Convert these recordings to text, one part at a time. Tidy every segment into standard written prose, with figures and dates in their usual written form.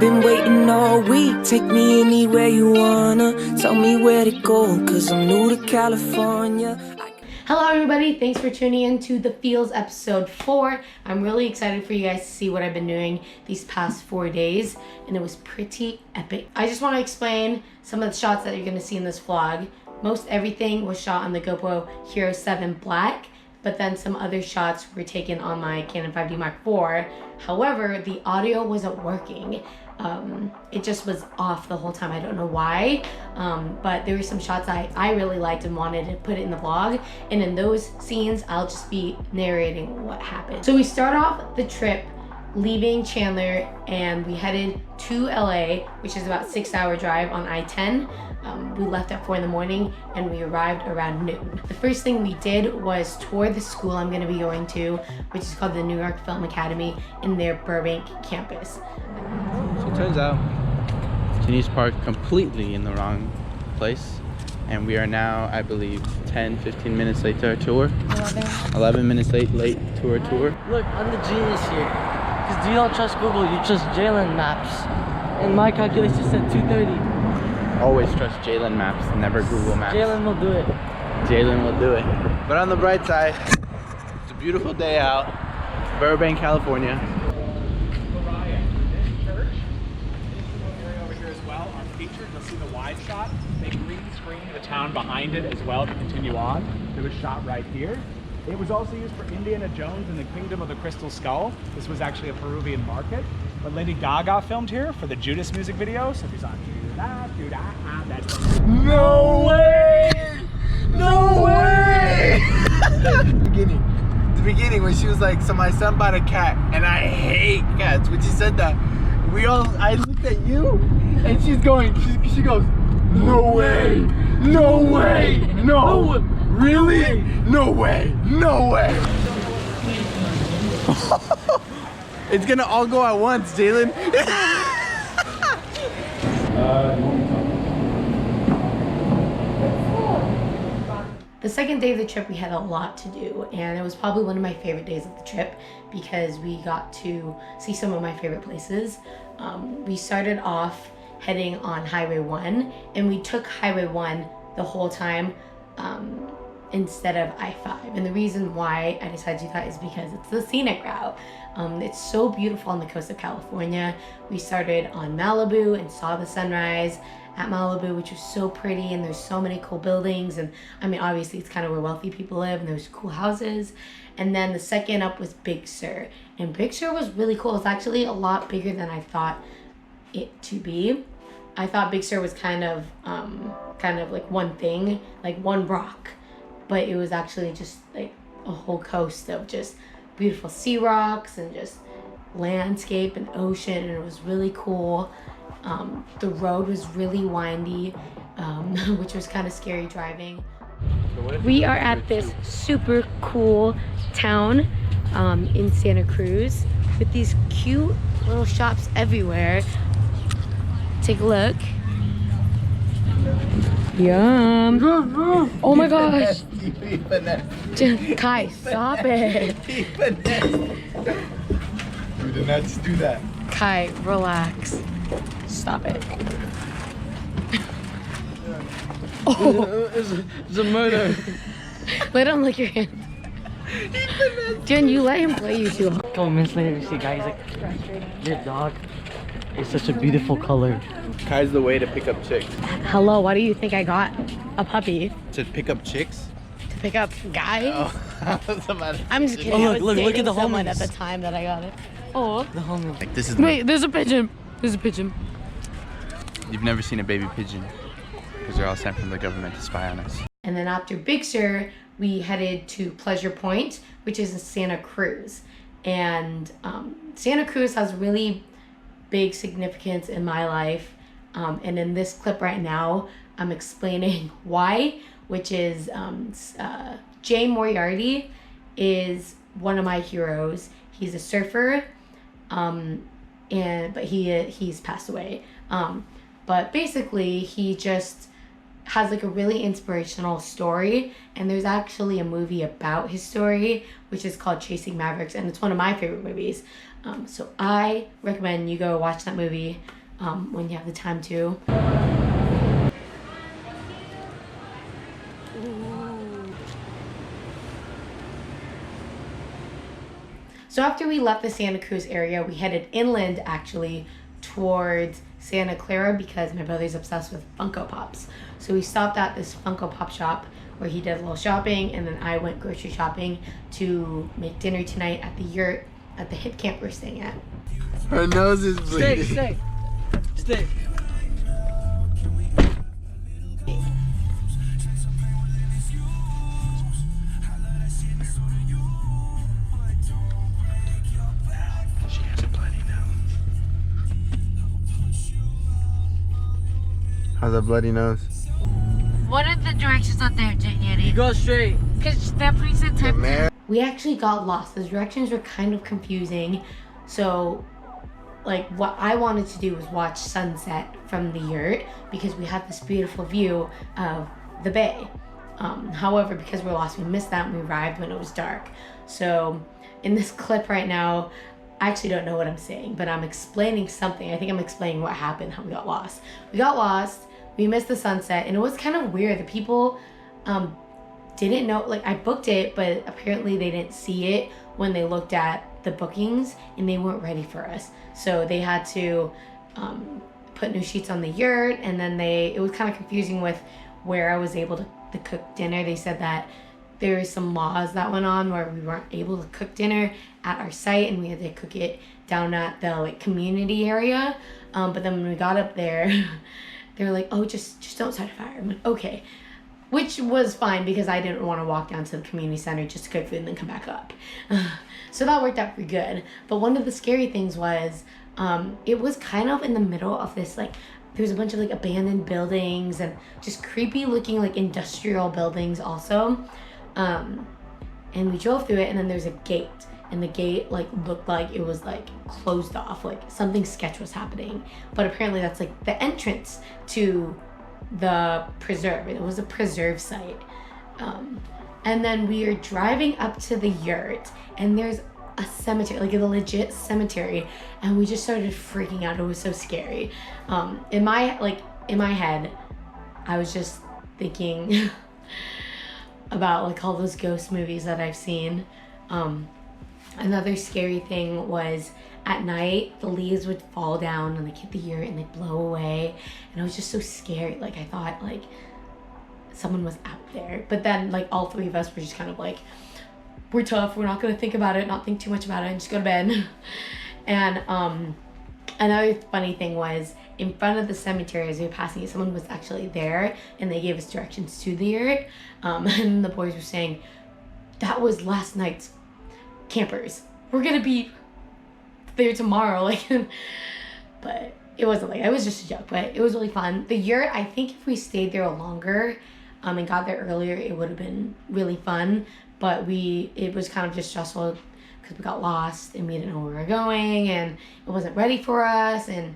been waiting all week. Take me anywhere you wanna. Tell me where to go, cause I'm new to California. Hello everybody, thanks for tuning in to The Feels episode 4. I'm really excited for you guys to see what I've been doing these past 4 days, and it was pretty epic. I just want to explain some of the shots that you're going to see in this vlog. Most everything was shot on the GoPro Hero 7 Black, but then some other shots were taken on my Canon 5D Mark IV. However, the audio wasn't working. It just was off the whole time. I don't know why, but there were some shots I really liked and wanted to put it in the vlog, and in those scenes I'll just be narrating what happened. So we start off the trip leaving Chandler and we headed to LA, which is about a 6-hour drive on I-10. We left at 4 in the morning and we arrived around noon. The first thing we did was tour the school I'm going to be going to, which is called the New York Film Academy in their Burbank campus. So it turns out Janice parked completely in the wrong place, and we are now, I believe, 10-15 minutes late to our tour. 11 minutes late to our tour. Look, I'm the genius here. Because you don't trust Google, you trust Jalen Maps. And my calculation said 2:30. Always trust Jalen Maps, never Google Maps. Jalen will do it. Jalen will do it. But on the bright side, it's a beautiful day out. Burbank, California. You'll see the wide shot. They green screened the town behind it as well to continue on. It was shot right here. It was also used for Indiana Jones and the Kingdom of the Crystal Skull. This was actually a Peruvian market. But Lady Gaga filmed here for the Judas music video. So if he's on that's no way! No way! The beginning when she was like, so my son bought a cat and I hate cats. When she said that, I looked at you and she's going, she goes, no way, no way, no, really? No way, no way. It's gonna all go at once, Jalen. The second day of the trip we had a lot to do, and it was probably one of my favorite days of the trip because we got to see some of my favorite places. We started off heading on Highway 1, and we took Highway 1 the whole time instead of I-5. And the reason why I decided to do that is because it's the scenic route. It's so beautiful on the coast of California. We started on Malibu and saw the sunrise at Malibu, which was so pretty, and there's so many cool buildings, and I mean obviously it's kind of where wealthy people live and there's cool houses. And then the second up was Big Sur, and Big Sur was really cool. It's actually a lot bigger than I thought it to be. I thought Big Sur was kind of like one thing, like one rock, but it was actually just like a whole coast of just beautiful sea rocks and just landscape and ocean, and it was really cool. The road was really windy, which was kind of scary driving. We are at this super cool town in Santa Cruz with these cute little shops everywhere. Take a look. Yum. Oh my gosh. Kai, stop it. You did not just do that. Kai, relax. Stop it. Oh. It's a murder. Let him lick your hand. Jen, you let him play you too. A couple minutes later, we see a guy, he's like, your dog is such a beautiful color. Kai's the way to pick up chicks. Hello, why do you think I got a puppy? To pick up chicks? To pick up guys? Oh. I'm just kidding. Oh, I was look at the someone homies. at the time that I got it. Oh. The homie. Like this is Wait, there's a pigeon. There's a pigeon. You've never seen a baby pigeon because they're all sent from the government to spy on us. And then after Big Sur, we headed to Pleasure Point, which is in Santa Cruz. And Santa Cruz has really big significance in my life. And in this clip right now, I'm explaining why, which is Jay Moriarty is one of my heroes. He's a surfer, but he's passed away. But basically, he just has like a really inspirational story, and there's actually a movie about his story, which is called Chasing Mavericks, and it's one of my favorite movies. So I recommend you go watch that movie when you have the time to. So after we left the Santa Cruz area, we headed inland actually towards Santa Clara because my brother's obsessed with Funko Pops. So we stopped at this Funko Pop shop where he did a little shopping, and then I went grocery shopping to make dinner tonight at the yurt at the hip camp we're staying at. Her nose is bleeding. Stay. How's a bloody nose? What are the directions on there, Jenny? You go straight. Because that brings it to... We actually got lost. The directions were kind of confusing. So, like, what I wanted to do was watch sunset from the yurt because we had this beautiful view of the bay. However, because we're lost, we missed that and we arrived when it was dark. So, in this clip right now, I actually don't know what I'm saying, but I'm explaining something. I think I'm explaining what happened, how we got lost. We got lost, we missed the sunset, and it was kind of weird. The people didn't know, like, I booked it, but apparently they didn't see it when they looked at the bookings, and they weren't ready for us. So they had to put new sheets on the yurt, and then it was kind of confusing with where I was able to cook dinner. They said that there were some laws that went on where we weren't able to cook dinner at our site, and we had to cook it down at the like community area. But then when we got up there, they were like, "Oh, just don't start a fire." I'm like, "Okay," which was fine because I didn't want to walk down to the community center just to cook food and then come back up. So that worked out pretty good. But one of the scary things was it was kind of in the middle of this like. There's a bunch of like abandoned buildings and just creepy looking like industrial buildings also. And we drove through it, and then there's a gate, and the gate like looked like it was like closed off, like something sketch was happening. But apparently that's like the entrance to the preserve. It was a preserve site. And then we are driving up to the yurt, and there's a cemetery, like a legit cemetery, and we just started freaking out. It was so scary. In my head, I was just thinking about like all those ghost movies that I've seen. Another scary thing was at night the leaves would fall down and like hit the yurt and they'd blow away, and it was just so scary. Like I thought like someone was out there, but then like all three of us were just kind of like, we're tough, we're not gonna think about it, not think too much about it, and just go to bed. And another funny thing was in front of the cemetery as we were passing it, someone was actually there and they gave us directions to the yurt. And the boys were saying, that was last night's campers. We're gonna be there tomorrow. Like, but it wasn't like, it was just a joke, but it was really fun. The yurt, I think if we stayed there longer and got there earlier, it would have been really fun. But it was kind of just stressful because we got lost and we didn't know where we were going and it wasn't ready for us, and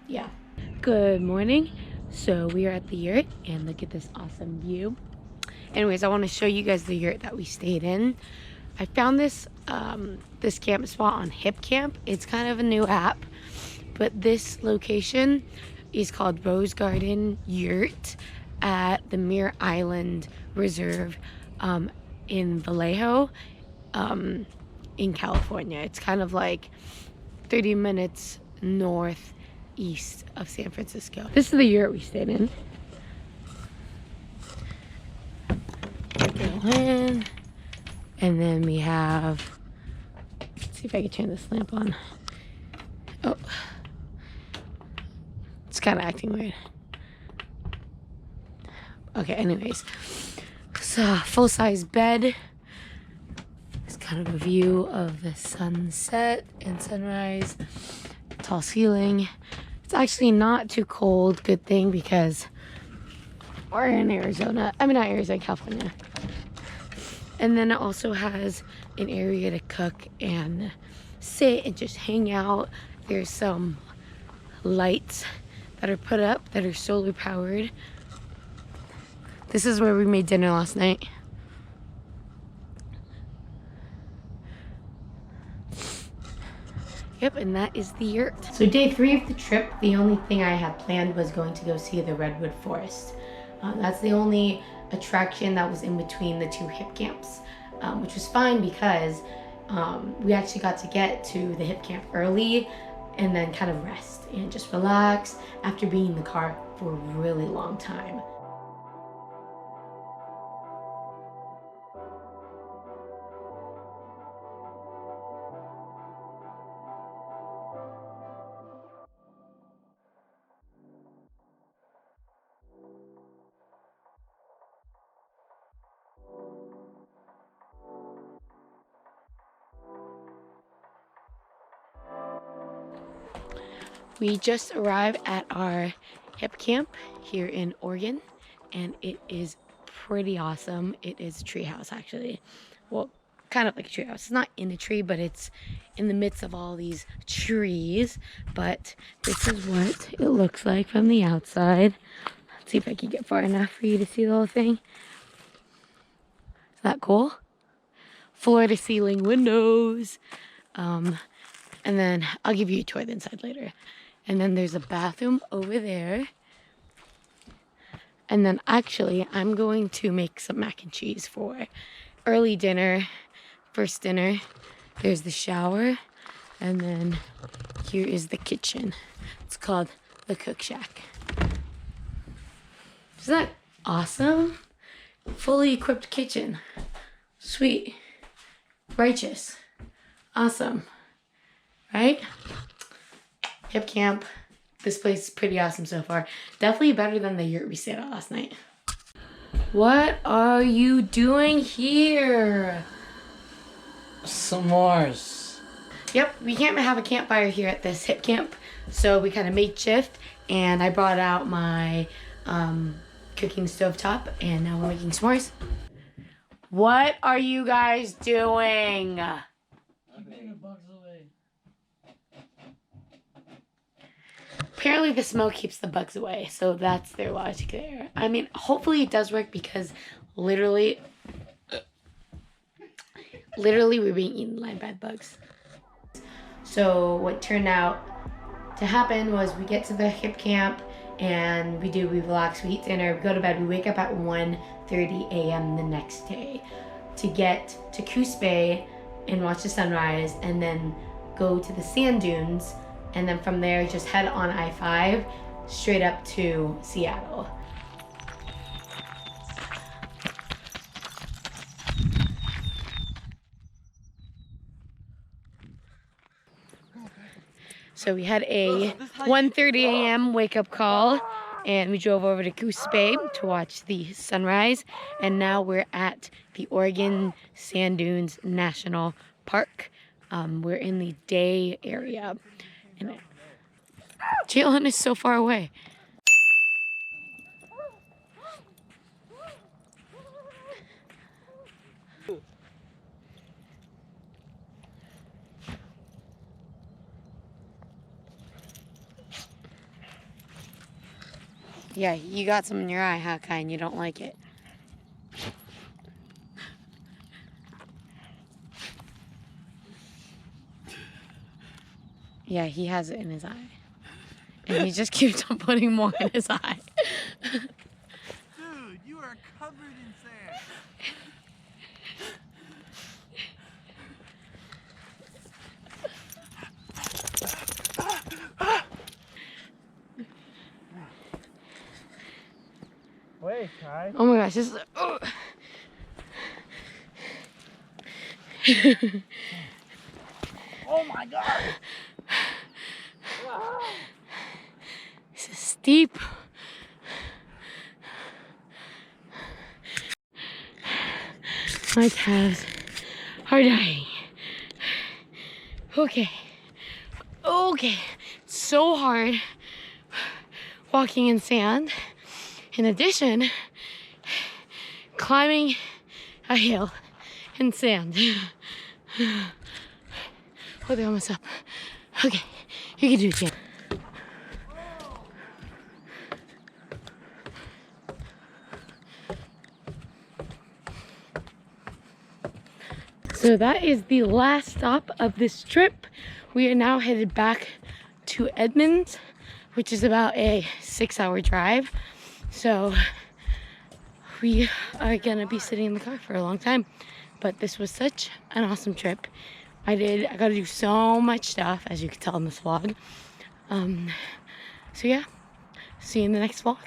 yeah. Good morning. So we are at the yurt and look at this awesome view. Anyways, I want to show you guys the yurt that we stayed in. I found this this camp spot on Hip Camp. It's kind of a new app, but this location is called Rose Garden Yurt at the Muir Island Reserve in Vallejo, in California. It's kind of like 30 minutes northeast of San Francisco. This is the yurt we stayed in. Go in, and then we have, let's see if I can turn this lamp on. Oh, it's kind of acting weird. Okay, anyways. So, full-size bed. It's kind of a view of the sunset and sunrise. Tall ceiling. It's actually not too cold. Good thing, because we're in Arizona. I mean, not Arizona, California. And then it also has an area to cook and sit and just hang out. There's some lights that are put up that are solar powered. This is where we made dinner last night. Yep, and that is the yurt. So day 3 of the trip, the only thing I had planned was going to go see the Redwood Forest. That's the only attraction that was in between the 2 hip camps, which was fine because we actually got to get to the hip camp early and then kind of rest and just relax after being in the car for a really long time. We just arrived at our hip camp here in Oregon, and it is pretty awesome. It is a tree house, actually. Well, kind of like a tree house. It's not in a tree, but it's in the midst of all these trees. But this is what it looks like from the outside. Let's see if I can get far enough for you to see the whole thing. Is that cool? Floor to ceiling windows. And then I'll give you a tour of the inside later. And then there's a bathroom over there. And then actually, I'm going to make some mac and cheese for early dinner, first dinner. There's the shower. And then here is the kitchen. It's called the Cook Shack. Isn't that awesome? Fully equipped kitchen. Sweet. Righteous. Awesome. Right? Hip camp. This place is pretty awesome so far. Definitely better than the yurt we stayed at last night. What are you doing here? S'mores. Yep, we can't have a campfire here at this hip camp, so we kind of made shift, and I brought out my cooking stovetop, and now we're making s'mores. What are you guys doing? Keeping the bugs away. Apparently the smoke keeps the bugs away, so that's their logic there. I mean, hopefully it does work because literally we're being eaten by bed bugs. So what turned out to happen was we get to the hip camp and we relax, we eat dinner, we go to bed, we wake up at 1:30 a.m. the next day to get to Coos Bay and watch the sunrise, and then go to the sand dunes, and then from there just head on I-5 straight up to Seattle. So we had a 1:30 a.m. wake up call, and we drove over to Coos Bay to watch the sunrise, and now we're at the Oregon Sand Dunes National Park. We're in the day area. And Jalen is so far away. Yeah, you got some in your eye, huh, Kai, and you don't like it. Yeah, he has it in his eye. And he just keeps on putting more in his eye. Dude, you are covered in sand. Wait, Kai. Oh my gosh, this is... Oh. Oh my God. This is steep. My calves are dying. Okay. It's so hard walking in sand. In addition, climbing a hill in sand. Oh, they're almost up. Okay, you can do it, Jen. So that is the last stop of this trip. we are now headed back to Edmonds, which is about a 6-hour drive. So we are gonna be sitting in the car for a long time. But this was such an awesome trip. I got to do so much stuff, as you can tell in this vlog. So yeah, see you in the next vlog.